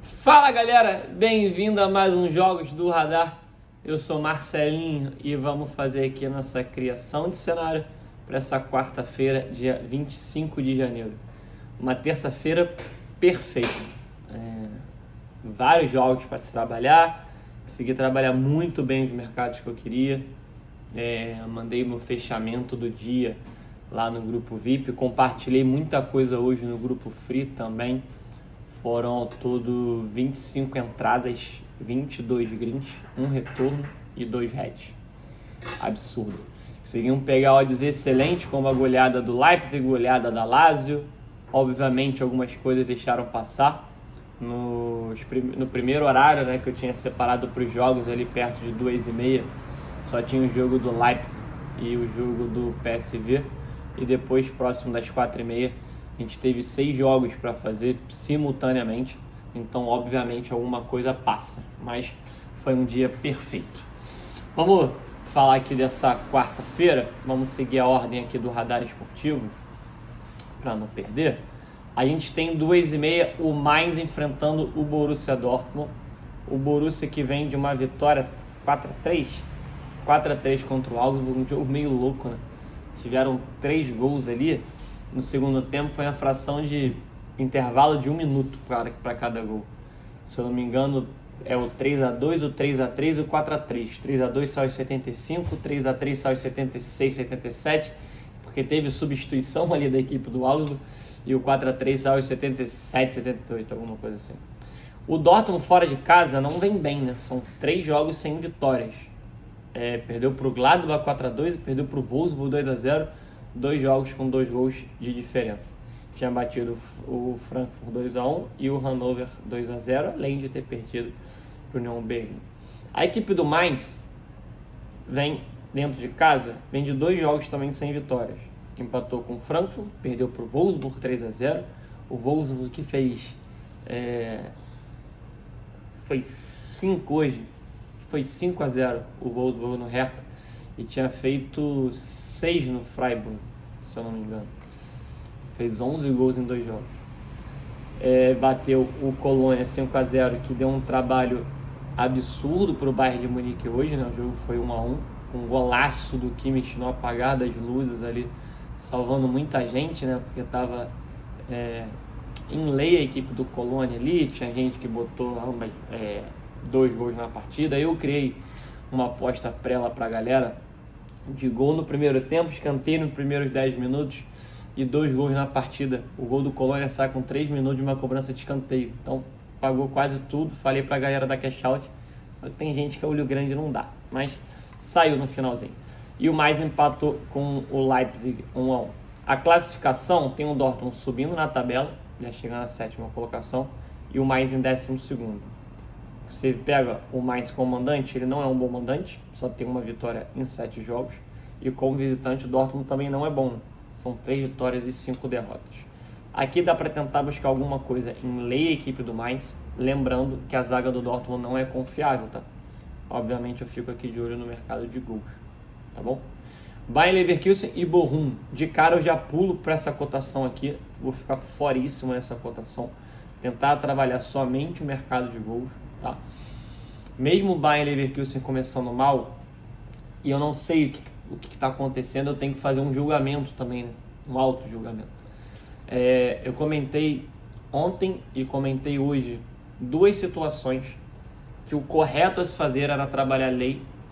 Fala galera, bem-vindo a mais um Jogos do Radar. Eu sou Marcelinho e vamos fazer aqui a nossa criação de cenário para essa quarta-feira, dia 25 de janeiro. Uma terça-feira perfeita. Vários jogos para se trabalhar, consegui trabalhar muito bem os mercados que eu queria. Mandei meu fechamento do dia lá no grupo VIP, compartilhei muita coisa hoje no grupo Free também. Foram ao todo 25 entradas, 22 greens, 1 retorno e 2 heads. Absurdo. Conseguimos pegar odds excelentes, como a goleada do Leipzig, goleada da Lazio. Obviamente algumas coisas deixaram passar. No primeiro horário, né, que eu tinha separado para os jogos ali perto de 2h30, só tinha o jogo do Leipzig e o jogo do PSV. E depois, próximo das 4h30, a gente teve 6 jogos para fazer simultaneamente, então obviamente alguma coisa passa, mas foi um dia perfeito. Vamos falar aqui dessa quarta-feira, vamos seguir a ordem aqui do radar esportivo, para não perder. A gente tem 2h30 o Mainz enfrentando o Borussia Dortmund, o Borussia que vem de uma vitória 4x3 contra o Augsburg, um jogo meio louco, né? Tiveram 3 gols ali. No segundo tempo foi uma fração de intervalo de 1 minuto para cada gol. Se eu não me engano, é o 3x2, o 3x3 e o 4x3. 3x2 sai aos 75, 3x3 sai aos 76, 77, porque teve substituição ali da equipe do Augsburg, e o 4x3 sai aos 77, 78, alguma coisa assim. O Dortmund fora de casa não vem bem, né? São 3 jogos sem vitórias. Perdeu para o Gladbach 4x2 e perdeu para o Wolfsburg 2x0. 2 jogos com 2 gols de diferença. Tinha batido o Frankfurt 2x1 e o Hannover 2x0, além de ter perdido para o Union Berlin. A equipe do Mainz vem dentro de casa, vem de 2 jogos também sem vitórias. Empatou com o Frankfurt, perdeu para o Wolfsburg 3x0. O Wolfsburg que fez foi 5 hoje, foi 5x0 o Wolfsburg no Hertha, e tinha feito 6 no Freiburg, se eu não me engano. Fez 11 gols em 2 jogos. Bateu o Colônia 5x0, que deu um trabalho absurdo para o Bayern de Munique hoje, né? O jogo foi 1x1, com um golaço do Kimmich no apagar das luzes ali, salvando muita gente, né? Porque estava em lei a equipe do Colônia ali, tinha gente que botou 2 gols na partida. Eu criei uma aposta pré lá pra galera de gol no primeiro tempo, escanteio nos primeiros 10 minutos e 2 gols na partida. O gol do Colônia sai com 3 minutos de uma cobrança de escanteio, então pagou quase tudo. Falei pra galera da Cash Out, só que tem gente que é olho grande e não dá, mas saiu no finalzinho. E o Mainz empatou com o Leipzig 1x1. A classificação tem o Dortmund subindo na tabela, já chegando na 7ª colocação, e o Mainz em 12º. Você pega o Mainz como mandante, ele não é um bom mandante, só tem uma vitória em 7 jogos. E como visitante, o Dortmund também não é bom, são 3 vitórias e 5 derrotas. Aqui dá para tentar buscar alguma coisa em lei a equipe do Mainz, lembrando que a zaga do Dortmund não é confiável, tá? Obviamente eu fico aqui de olho no mercado de gols, tá bom? Bayer Leverkusen e Bochum, de cara eu já pulo para essa cotação aqui, vou ficar foríssimo nessa cotação, tentar trabalhar somente o mercado de gols. Tá? Mesmo o Bayer Leverkusen começando mal, e eu não sei o que está acontecendo, eu tenho que fazer um julgamento também, né? Um auto-julgamento. Eu comentei ontem e comentei hoje 2 situações que o correto a se fazer era trabalhar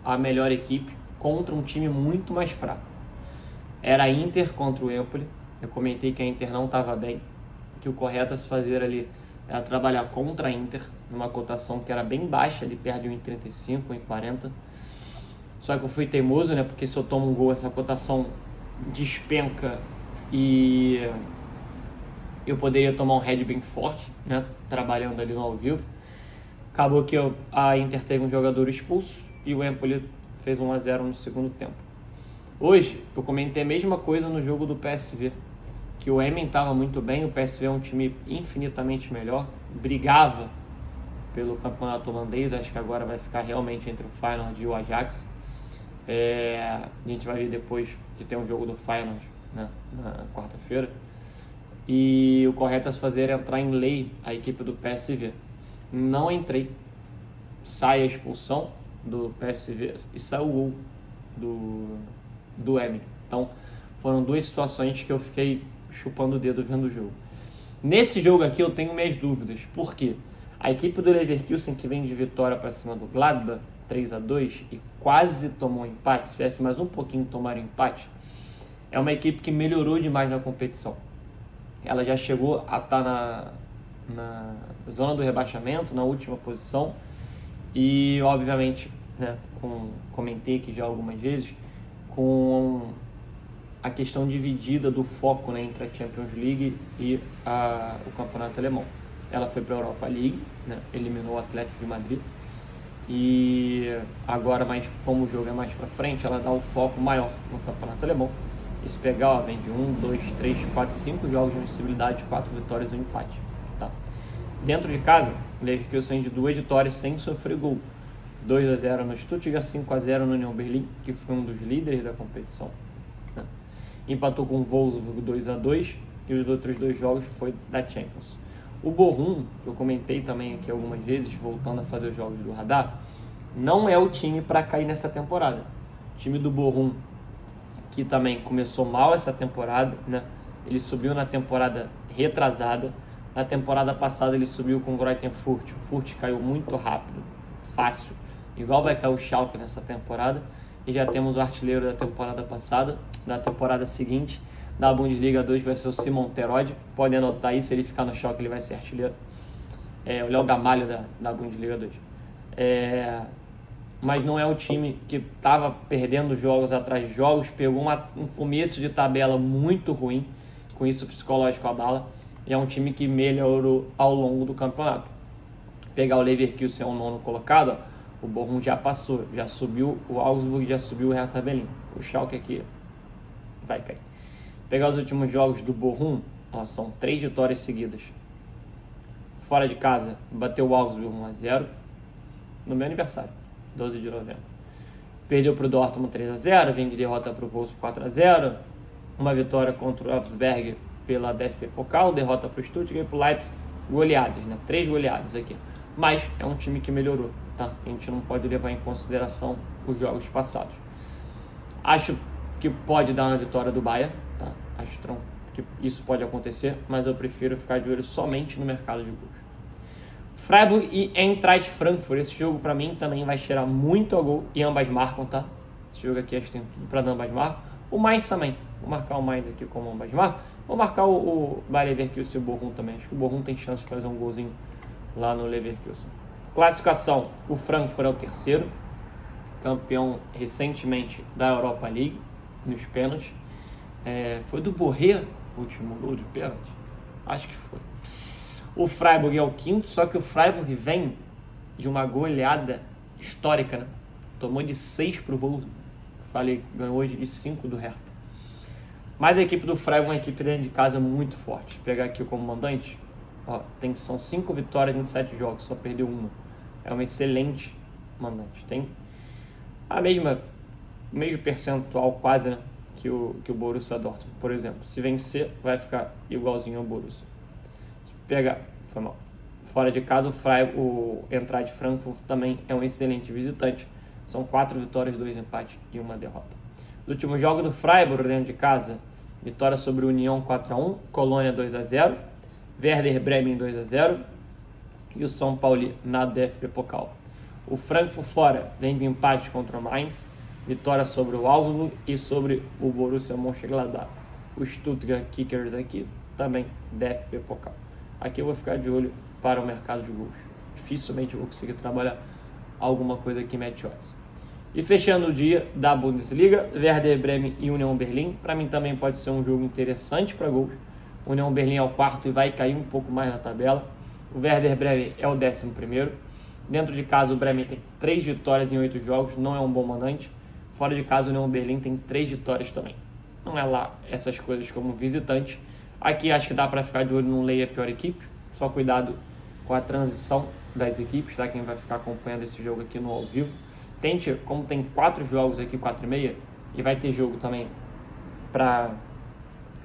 a melhor equipe contra um time muito mais fraco. Era a Inter contra o Empoli, eu comentei que a Inter não estava bem, que o correto a se fazer ali era trabalhar contra a Inter, numa cotação que era bem baixa, ali perto de 1,35, 1,40. Só que eu fui teimoso, né? Porque se eu tomo um gol, essa cotação despenca e eu poderia tomar um head bem forte, né? Trabalhando ali no ao vivo. Acabou que a Inter teve um jogador expulso e o Empoli fez 1x0 no segundo tempo. Hoje, eu comentei a mesma coisa no jogo do PSV, que o Emmen estava muito bem, o PSV é um time infinitamente melhor, brigava pelo campeonato holandês, acho que agora vai ficar realmente entre o Feyenoord e o Ajax. A gente vai ver depois que tem um jogo do Feyenoord, né, na quarta-feira. E o correto a se fazer é entrar em lei a equipe do PSV. não entrei. Sai a expulsão do PSV e sai o gol do Emily. Então, foram duas situações que eu fiquei chupando o dedo vendo o jogo. Nesse jogo aqui eu tenho minhas dúvidas. Por quê? A equipe do Leverkusen, que vem de vitória para cima do Gladbach, 3-2, e quase tomou um empate, se tivesse mais um pouquinho tomar um empate, é uma equipe que melhorou demais na competição. Ela já chegou a estar na zona do rebaixamento, na última posição, e obviamente, né, comentei aqui já algumas vezes, com a questão dividida do foco, né, entre a Champions League e o campeonato alemão. Ela foi para a Europa League, né, eliminou o Atlético de Madrid, e agora, mas como o jogo é mais para frente, ela dá um foco maior no campeonato alemão. E se pegar, ó, vem de 1, 2, 3, 4, 5 jogos de invencibilidade, 4 vitórias e um empate. Tá? Dentro de casa, o Leverkusen de 2 vitórias sem sofrer gol. 2-0 no Stuttgart, 5-0 no Union Berlin, que foi um dos líderes da competição. Né? Empatou com o Wolfsburg 2-2, e os outros 2 jogos foi da Champions. O Bochum, que eu comentei também aqui algumas vezes, voltando a fazer os jogos do radar, não é o time para cair nessa temporada. O time do Bochum, que também começou mal essa temporada, né? Ele subiu na temporada retrasada. Na temporada passada ele subiu com o Greuther Fürth. O Fürth caiu muito rápido, fácil. Igual vai cair o Schalke nessa temporada. E já temos o artilheiro da temporada passada, da temporada seguinte, da Bundesliga 2, que vai ser o Simon Terodde. Pode anotar aí, se ele ficar no Schalke ele vai ser artilheiro. O Léo Gamalho da Bundesliga 2. Mas não é o time que estava perdendo jogos atrás de jogos, pegou um começo de tabela muito ruim, com isso o psicológico abala, e é um time que melhorou ao longo do campeonato. Pegar o Leverkusen, o 9º colocado, ó, o Bochum já passou, já subiu o Augsburg, já subiu o Hertha Berlin. O Schalke aqui vai cair. Pegar os últimos jogos do Bochum, ó, são 3 vitórias seguidas. Fora de casa, bateu o Augsburg 1-0 no meu aniversário, 12 de novembro. Perdeu para o Dortmund 3-0, vem de derrota para o Wolfsburg 4-0, uma vitória contra o Wolfsberg pela DFB Pokal, derrota para o Stuttgart e para o Leipzig, goleadas, né? 3 goleadas aqui. Mas é um time que melhorou, tá? A gente não pode levar em consideração os jogos passados. Acho que pode dar uma vitória do Bayern, tá? Acho que isso pode acontecer, mas eu prefiro ficar de olho somente no mercado de gols. Freiburg e Eintracht Frankfurt, esse jogo para mim também vai cheirar muito a gol e ambas marcam, tá? Esse jogo aqui acho que tem tudo para ambas marcam. O mais também, vou marcar o mais aqui como ambas marcam. Vou marcar o Bayer Leverkusen e o Bochum também, acho que o Bochum tem chance de fazer um golzinho lá no Leverkusen. Classificação, o Frankfurt é o 3º, campeão recentemente da Europa League, nos pênaltis. Foi do Borré o último gol de pênalti? Acho que foi. O Freiburg é o 5º, só que o Freiburg vem de uma goleada histórica, né? Tomou de 6 pro Wolfsburg. Falei, ganhou hoje de 5 do Hertha. Mas a equipe do Freiburg é uma equipe dentro de casa muito forte. Vou pegar aqui o comandante, ó, são 5 vitórias em 7 jogos, só perdeu uma. É uma excelente mandante. Tem a mesmo percentual quase, né, que o Borussia Dortmund, por exemplo. Se vencer, vai ficar igualzinho ao Borussia. Foi mal. Fora de casa, o Eintracht Frankfurt também é um excelente visitante. São 4 vitórias, 2 empates e 1 derrota. No último jogo do Freiburg dentro de casa, vitória sobre o Union 4-1, Colônia 2-0, Werder Bremen 2-0 e o São Paulo na DFB Pokal. O Frankfurt fora vem de empate contra o Mainz, vitória sobre o Augsburg e sobre o Borussia Mönchengladbach. O Stuttgart Kickers aqui também DFB Pokal. Aqui eu vou ficar de olho para o mercado de gols. Dificilmente eu vou conseguir trabalhar alguma coisa que mete odds. E fechando o dia da Bundesliga, Werder Bremen e Union Berlin. Para mim também pode ser um jogo interessante para gols. O Union Berlin é o 4º e vai cair um pouco mais na tabela. O Werder Bremen é o 11º. Dentro de casa o Bremen tem 3 vitórias em 8 jogos, não é um bom mandante. Fora de casa o Union Berlin tem 3 vitórias também. Não é lá essas coisas como visitante. Aqui acho que dá para ficar de olho num Lei a pior equipe. Só cuidado com a transição das equipes, tá? Quem vai ficar acompanhando esse jogo aqui no ao vivo. Tente, como tem 4 jogos aqui, 4,5, e vai ter jogo também para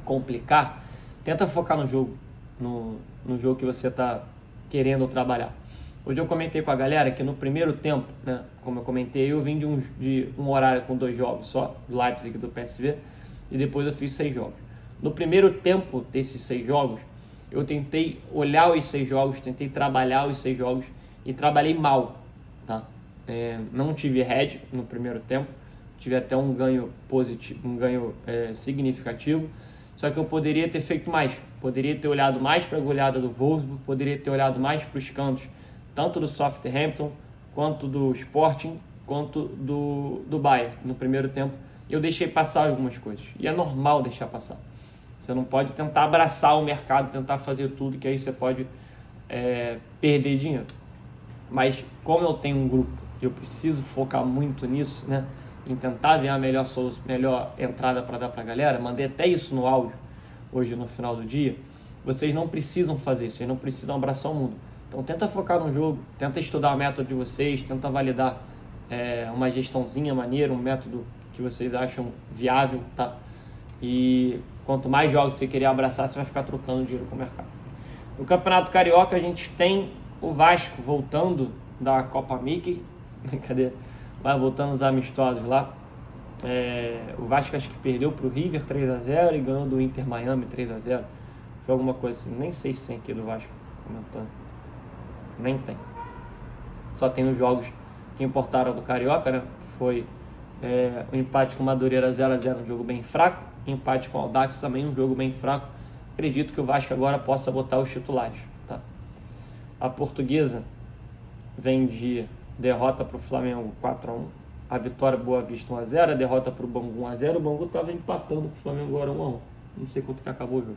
complicar, tenta focar no jogo, no jogo que você está querendo trabalhar. Hoje eu comentei com a galera que no primeiro tempo, né, como eu comentei, eu vim de um horário com 2 jogos só, do Leipzig e do PSV, e depois eu fiz 6 jogos. No primeiro tempo desses 6 jogos, eu tentei olhar os 6 jogos, tentei trabalhar os 6 jogos e trabalhei mal, tá? Não tive head no primeiro tempo, tive até um ganho positivo, um ganho significativo, só que eu poderia ter feito mais, poderia ter olhado mais para a goleada do Wolfsburg, poderia ter olhado mais para os cantos, tanto do Southampton, quanto do Sporting, quanto do Bayern no primeiro tempo. Eu deixei passar algumas coisas, e é normal deixar passar. Você não pode tentar abraçar o mercado, tentar fazer tudo, que aí você pode perder dinheiro. Mas como eu tenho um grupo, eu preciso focar muito nisso, né? Em tentar ver a melhor entrada para dar para a galera. Mandei até isso no áudio hoje no final do dia. Vocês não precisam fazer isso, vocês não precisam abraçar o mundo. Então tenta focar no jogo, tenta estudar o método de vocês, tenta validar uma gestãozinha maneira, um método que vocês acham viável, tá? E quanto mais jogos você querer abraçar, você vai ficar trocando dinheiro com o mercado. No Campeonato Carioca a gente tem o Vasco voltando da Copa Mickey, cadê? Vai voltando os amistosos lá. O Vasco acho que perdeu para o River 3-0 e ganhou do Inter Miami 3-0. Foi alguma coisa assim, nem sei se tem aqui do Vasco comentando. Nem tem. Só tem os jogos que importaram do Carioca, né? Foi o empate com o Madureira 0-0, um jogo bem fraco. Empate com o Audax também, um jogo bem fraco. Acredito que o Vasco agora possa botar os titulares, tá? A Portuguesa vem de derrota para o Flamengo 4-1, a vitória Boa Vista 1-0, a derrota para o Bangu 1-0. O Bangu estava empatando com o Flamengo agora 1-1. Não sei quanto que acabou o jogo.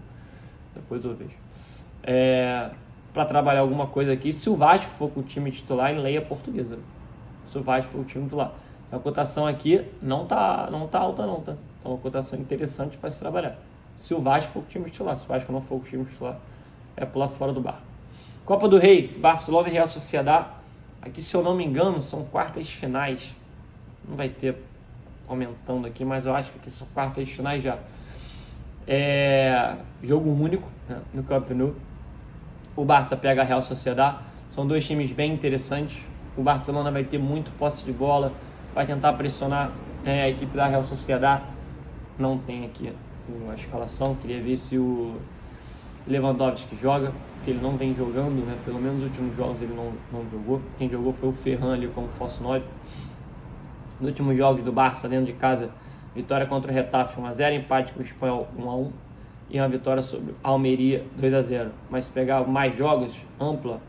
Depois eu vejo. Para trabalhar alguma coisa aqui, se o Vasco for com o time titular, em lei é Portuguesa. Se o Vasco for o time titular. A cotação aqui não tá alta não, tá? É uma cotação interessante para se trabalhar. Se o Vasco for com o time titular. Se o Vasco não for com o time titular, é pular fora do bar. Copa do Rei, Barcelona e Real Sociedad. Aqui, se eu não me engano, são quartas finais. Não vai ter comentando aqui, mas eu acho que aqui são quartas finais já. Jogo único, né, no Camp Nou. O Barça pega a Real Sociedad. São dois times bem interessantes. O Barcelona vai ter muito posse de bola, vai tentar pressionar a equipe da Real Sociedad. Não tem aqui a escalação. Queria ver se o Lewandowski joga, porque ele não vem jogando, né? Pelo menos nos últimos jogos ele não jogou. Quem jogou foi o Ferran ali como falso 9. Nos últimos jogos do Barça dentro de casa, vitória contra o Getafe 1-0, empate com o Espanhol 1-1 e uma vitória sobre a Almeria 2-0. Mas se pegar mais jogos, ampla,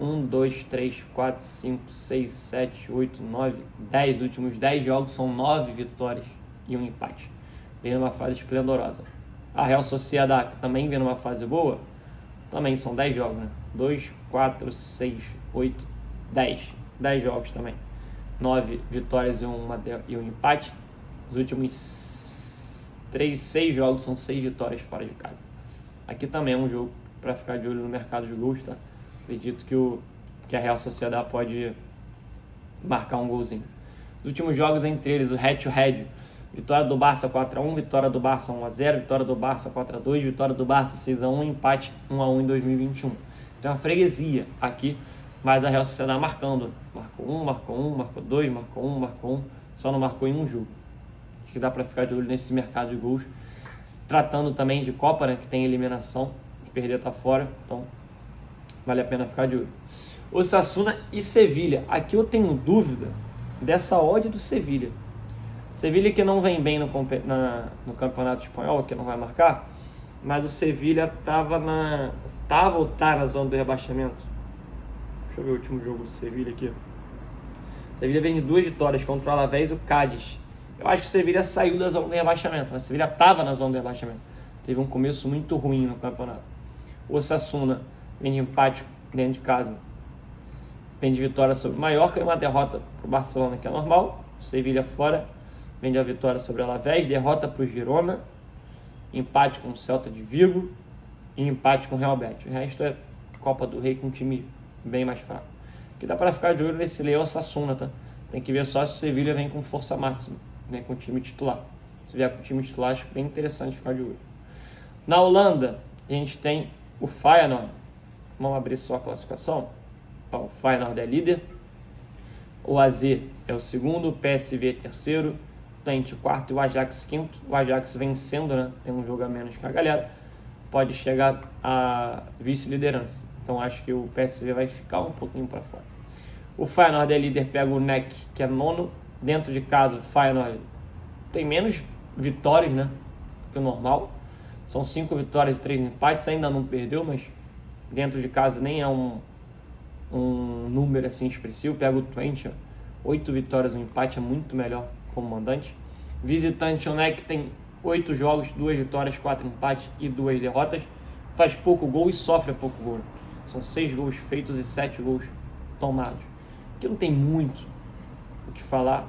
1, 2, 3, 4, 5, 6, 7, 8, 9, 10. Os últimos 10 jogos são 9 vitórias e um empate. Vem numa fase esplendorosa. A Real Sociedad, que também vem numa fase boa, também são 10 jogos, né? 2, 4, 6, 8, 10. 10 jogos também. 9 vitórias e um empate. Os últimos 6 jogos são 6 vitórias fora de casa. Aqui também é um jogo para ficar de olho no mercado de gols, tá? Acredito que a Real Sociedad pode marcar um golzinho. Os últimos jogos entre eles, o head-to-head, vitória do Barça 4-1, vitória do Barça 1-0, vitória do Barça 4-2, vitória do Barça 6-1, empate 1-1 em 2021. Então é uma freguesia aqui, mas a Real Sociedad marcando. Marcou 1, marcou 1, marcou 2, marcou 1, marcou 1, só não marcou em um jogo. Acho que dá para ficar de olho nesse mercado de gols. Tratando também de Copa, né, que tem eliminação, que perder tá fora, então vale a pena ficar de olho. Osasuna e Sevilha. Aqui eu tenho dúvida dessa odd do Sevilha. Sevilha que não vem bem no Campeonato Espanhol, que não vai marcar, mas o Sevilha estava ou tá na zona do rebaixamento. Deixa eu ver o último jogo do Sevilha aqui. O Sevilha vem de 2 vitórias contra o Alavés e o Cádiz. Eu acho que o Sevilha saiu da zona do rebaixamento, mas o Sevilha estava na zona do rebaixamento. Teve um começo muito ruim no campeonato. O Osasuna vem de empate dentro de casa. Vem de vitória sobre o Mallorca e uma derrota para o Barcelona, que é normal. O Sevilha fora. Vem de a vitória sobre o Alavés, derrota para o Girona, empate com o Celta de Vigo e empate com o Real Betis. O resto é Copa do Rei com um time bem mais fraco. Que dá para ficar de olho nesse Leão Osasuna, tá? Tem que ver só se o Sevilha vem com força máxima, vem com o time titular. Se vier com o time titular, acho bem interessante ficar de olho. Na Holanda, a gente tem o Feyenoord. Vamos abrir só a classificação. O Feyenoord é líder, o AZ é o segundo, o PSV é terceiro, o Twente quarto e o Ajax quinto. O Ajax vencendo, né? Tem um jogo a menos que a galera, pode chegar à vice-liderança. Então acho que o PSV vai ficar um pouquinho para fora. O Feyenoord é líder, pega o NEC, que é nono. Dentro de casa, o Feyenoord tem menos vitórias, né, que o normal. São 5 vitórias e 3 empates, ainda não perdeu, mas dentro de casa nem é um número assim expressivo. Pega o Twente, 8 vitórias e um empate, é muito melhor como mandante. Visitante, o NEC tem 8 jogos, 2 vitórias, 4 empates e 2 derrotas. Faz pouco gol e sofre pouco gol. São 6 gols feitos e 7 gols tomados. Que não tem muito o que falar,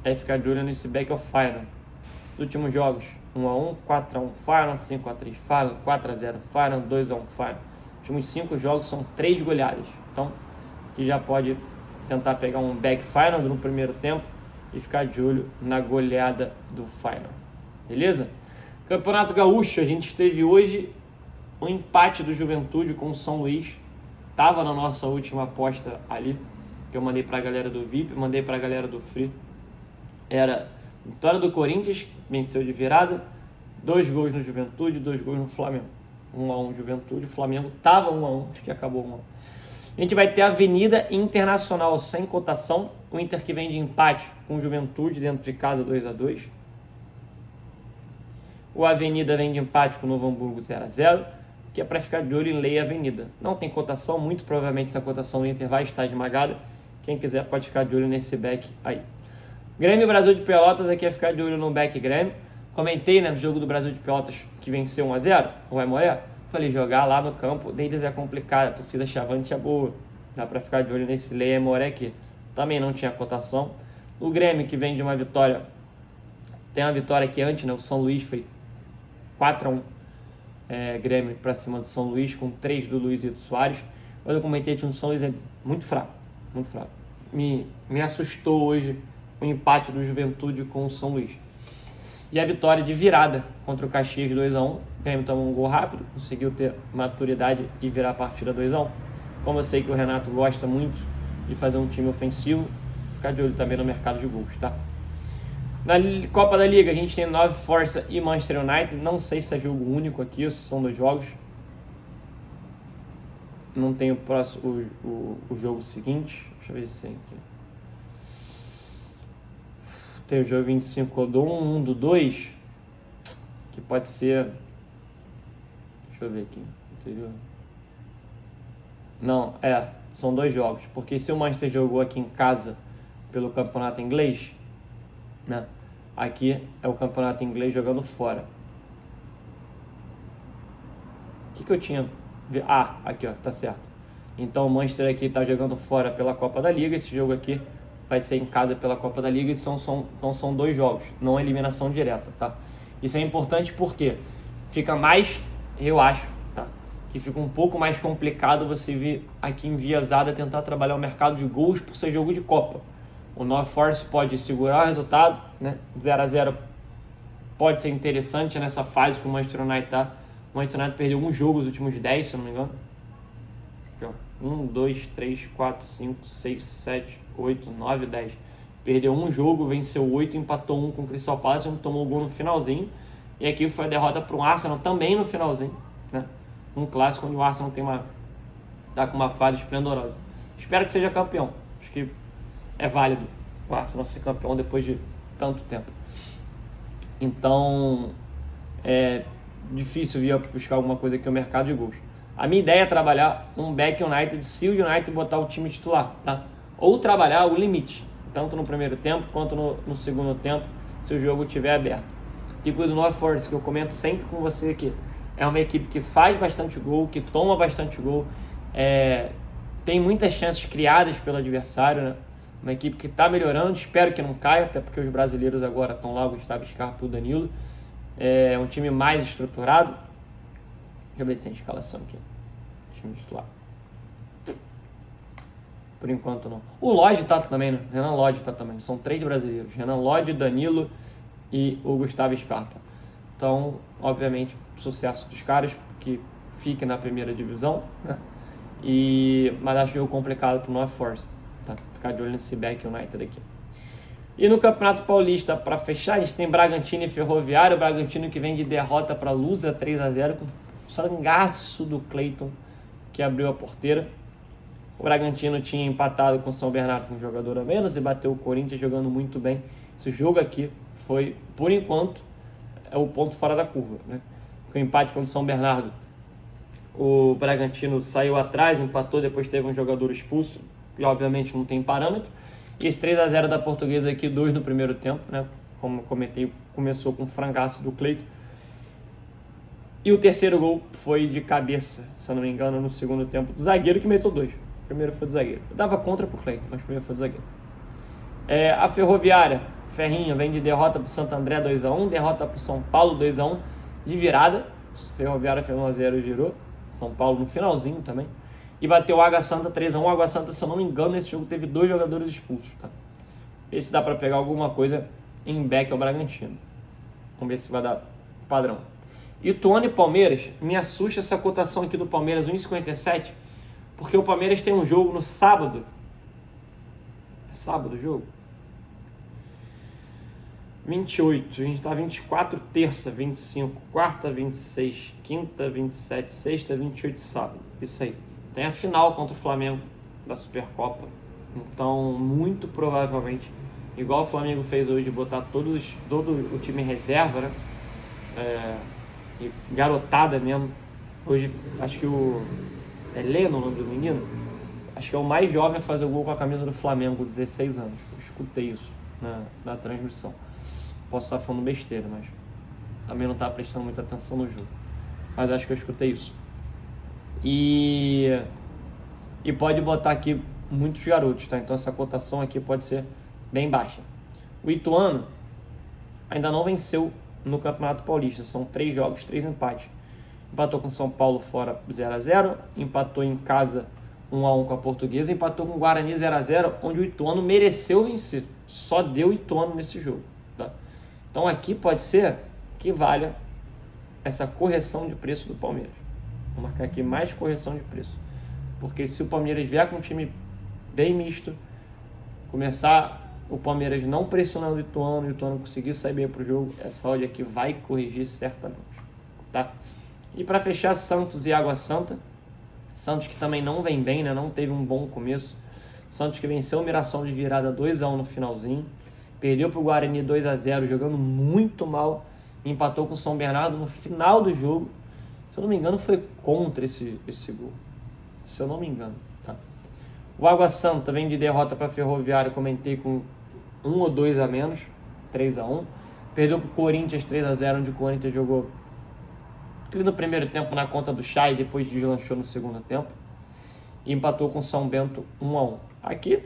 é ficar de olho nesse back of Feyenoord. Os últimos jogos, 1-1, 4-1 Feyenoord, 5-3 Feyenoord, 4-0 Feyenoord, 2-1 Feyenoord. Os últimos 5 jogos são 3 goleadas. Então, que já pode tentar pegar um back Feyenoord no primeiro tempo e ficar de olho na goleada do Feyenoord. Beleza? Campeonato Gaúcho, a gente teve hoje um empate do Juventude com o São Luís. Tava na nossa última aposta ali, que eu mandei pra galera do VIP, mandei pra galera do Free. Era vitória do Corinthians, venceu de virada, 2 gols no Juventude, 2 gols no Flamengo. 1-1 Juventude, o Flamengo tava 1-1, acho que acabou 1-1. A gente vai ter a Avenida Internacional sem cotação, o Inter que vem de empate com o Juventude dentro de casa 2-2. O Avenida vem de empate com o Novo Hamburgo 0-0, que é para ficar de olho em Lei Avenida. Não tem cotação, muito provavelmente essa cotação do Inter vai estar esmagada. Quem quiser pode ficar de olho nesse back aí. Grêmio Brasil de Pelotas, aqui é ficar de olho no back Grêmio. Comentei, né, do jogo do Brasil de Pelotas que venceu 1-0, o Aimoré. Falei, jogar lá no campo deles é complicado, a torcida chavante é boa. Dá para ficar de olho nesse Lei Aimoré aqui. Também não tinha cotação. O Grêmio que vem de uma vitória, tem uma vitória aqui antes, né, o São Luís foi 4-1 Grêmio para cima do São Luís, com 3 do Luizito Soares. Mas eu comentei que o São Luís é muito fraco, muito fraco. Me assustou hoje o empate do Juventude com o São Luís. E a vitória de virada contra o Caxias 2-1. O Grêmio tomou um gol rápido, conseguiu ter maturidade e virar a partida 2-1. Como eu sei que o Renato gosta muito de fazer um time ofensivo, ficar de olho também no mercado de gols, tá? Na Copa da Liga a gente tem Nova Força e Manchester United. Não sei se é jogo único aqui ou se são 2 jogos. Não tem o próximo, o jogo seguinte. Deixa eu ver se tem aqui. Tem o jogo 25 do 1 do 2, que pode ser... Deixa eu ver aqui. Anterior. Não, são 2 jogos. Porque se o Manchester jogou aqui em casa pelo campeonato inglês, né? Aqui é o campeonato inglês jogando fora. O que eu tinha... aqui ó, tá certo. Então o Manchester aqui tá jogando fora pela Copa da Liga. Esse jogo aqui vai ser em casa pela Copa da Liga. Então são 2 jogos, não é eliminação direta, tá? Isso é importante porque fica mais, eu acho, tá? Que fica um pouco mais complicado você vir aqui enviesado a tentar trabalhar o mercado de gols por ser jogo de Copa. O Nova Force pode segurar o resultado, né? 0-0 pode ser interessante nessa fase que o Manchester United tá. O Manchester United perdeu um jogo nos últimos 10, se eu não me engano. Aqui, ó. 1, 2, 3, 4, 5, 6, 7, 8, 9, 10. Perdeu um jogo, venceu 8, empatou 1 com o Crystal Palace, tomou o gol no finalzinho. E aqui foi a derrota para o Arsenal também no finalzinho, né? Um clássico onde o Arsenal tá com uma fase esplendorosa. Espero que seja campeão. Acho que é válido o Arsenal ser campeão depois de tanto tempo. Então, é difícil vir buscar alguma coisa aqui no mercado de gols. A minha ideia é trabalhar um back United se o United botar o time titular, tá? Ou trabalhar o limite, tanto no primeiro tempo quanto no segundo tempo, se o jogo estiver aberto. A equipe do North Force, que eu comento sempre com você aqui, é uma equipe que faz bastante gol, que toma bastante gol, tem muitas chances criadas pelo adversário, né? Uma equipe que está melhorando, espero que não caia, até porque os brasileiros agora estão lá, o Gustavo Scarpa e o Danilo. É um time mais estruturado. Deixa eu ver se tem escalação aqui. Time titular. Por enquanto não. O Lodge tá também, né? Renan Lodge tá também. São 3 brasileiros. Renan Lodge, Danilo e o Gustavo Scarpa. Então, obviamente, sucesso dos caras, que fiquem na primeira divisão, né? Mas acho jogo complicado pro North Forest, tá? Ficar de olho nesse Back United aqui. E no Campeonato Paulista, para fechar, a gente tem Bragantino e Ferroviário. O Bragantino que vem de derrota para Lusa 3-0 com frangaço do Cleiton, que abriu a porteira. O Bragantino tinha empatado com o São Bernardo com um jogador a menos e bateu o Corinthians jogando muito bem. Esse jogo aqui foi, por enquanto, é o ponto fora da curva, né? Com o empate com o São Bernardo, o Bragantino saiu atrás, empatou, depois teve um jogador expulso e obviamente não tem parâmetro. E esse 3-0 da Portuguesa aqui, 2 no primeiro tempo, né? Como comentei, começou com um frangaço do Cleiton. E o terceiro gol foi de cabeça, se eu não me engano, no segundo tempo, do zagueiro que meteu 2. O primeiro foi do zagueiro. Eu dava contra pro Cleiton, mas o primeiro foi do zagueiro. A Ferroviária, Ferrinha, vem de derrota pro Santo André 2-1, derrota pro São Paulo 2-1, de virada. Ferroviária fez 1-0 e girou. São Paulo no finalzinho também. E bateu o Água Santa 3-1. O Água Santa, se eu não me engano, nesse jogo teve 2 jogadores expulsos, tá? Ver se dá pra pegar alguma coisa em back ao Bragantino. Vamos ver se vai dar padrão. Ituano e Palmeiras, me assusta essa cotação aqui do Palmeiras, 1,57, porque o Palmeiras tem um jogo no sábado. É sábado o jogo? 28, a gente tá 24, terça, 25, quarta, 26, quinta, 27, sexta, 28, sábado. Isso aí. Tem a final contra o Flamengo da Supercopa. Então, muito provavelmente, igual o Flamengo fez hoje, botar todo o time em reserva, né? E garotada mesmo. Hoje, acho que é Leno o nome do menino? Acho que é o mais jovem a fazer o gol com a camisa do Flamengo, com 16 anos. Eu escutei isso na transmissão. Posso estar falando besteira, mas também não estava prestando muita atenção no jogo. Mas acho que eu escutei isso. E pode botar aqui muitos garotos, tá? Então essa cotação aqui pode ser bem baixa. O Ituano ainda não venceu no Campeonato Paulista. São 3 jogos, 3 empates. Empatou com o São Paulo fora 0-0. Empatou em casa 1-1 com a Portuguesa. Empatou com o Guarani 0-0, onde o Ituano mereceu vencer. Só deu Ituano nesse jogo, tá? Então aqui pode ser que valha essa correção de preço do Palmeiras. Vou marcar aqui mais correção de preço. Porque se o Palmeiras vier com um time bem misto, começar o Palmeiras não pressionando o Ituano conseguir sair bem para o jogo, essa odd aqui vai corrigir certamente, tá? E para fechar, Santos e Água Santa. Santos que também não vem bem, né? Não teve um bom começo. Santos que venceu o Mirassol de virada 2-1 no finalzinho. Perdeu para o Guarani 2-0, jogando muito mal. E empatou com o São Bernardo no final do jogo. Se eu não me engano, foi contra esse gol. Se eu não me engano, tá? O Água Santa vem de derrota para a Ferroviária, comentei, com 1 ou 2 a menos, 3-1. Perdeu para o Corinthians 3-0, onde o Corinthians jogou ele no primeiro tempo na conta do Chay, depois deslanchou no segundo tempo. E empatou com o São Bento 1-1. Aqui,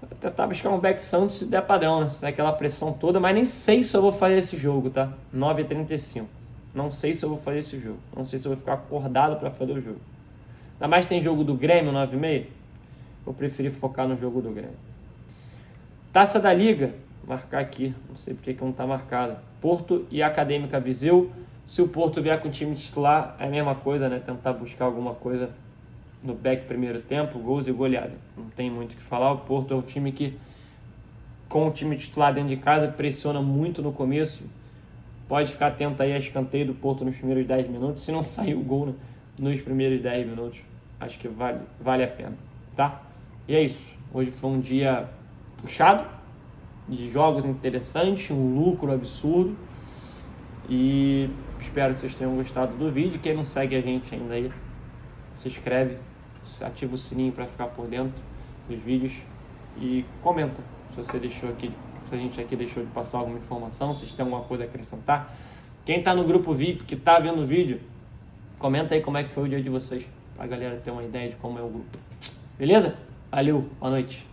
vou tentar buscar um back Santos se der padrão, né? Se der aquela pressão toda, mas nem sei se eu vou fazer esse jogo, tá? 9h35. Não sei se eu vou fazer esse jogo. Não sei se eu vou ficar acordado para fazer o jogo. Ainda mais tem jogo do Grêmio, 9h30. Eu preferi focar no jogo do Grêmio. Taça da Liga, marcar aqui. Não sei porque que não tá marcado. Porto e Acadêmica Viseu. Se o Porto vier com o time titular, é a mesma coisa, né? Tentar buscar alguma coisa no back primeiro tempo, gols e goleada. Não tem muito o que falar. O Porto é um time que, com o time titular dentro de casa, pressiona muito no começo. Pode ficar atento aí a escanteio do Porto nos primeiros 10 minutos. Se não sair o gol, né, nos primeiros 10 minutos, acho que vale a pena, tá? E é isso. Hoje foi um dia puxado, de jogos interessantes, um lucro absurdo. E espero que vocês tenham gostado do vídeo. Quem não segue a gente ainda aí, se inscreve, ativa o sininho para ficar por dentro dos vídeos e comenta se você deixou aqui, se a gente aqui deixou de passar alguma informação, se tem alguma coisa a acrescentar. Quem está no grupo VIP, que está vendo o vídeo, comenta aí como é que foi o dia de vocês, para a galera ter uma ideia de como é o grupo. Beleza? Valeu, boa noite.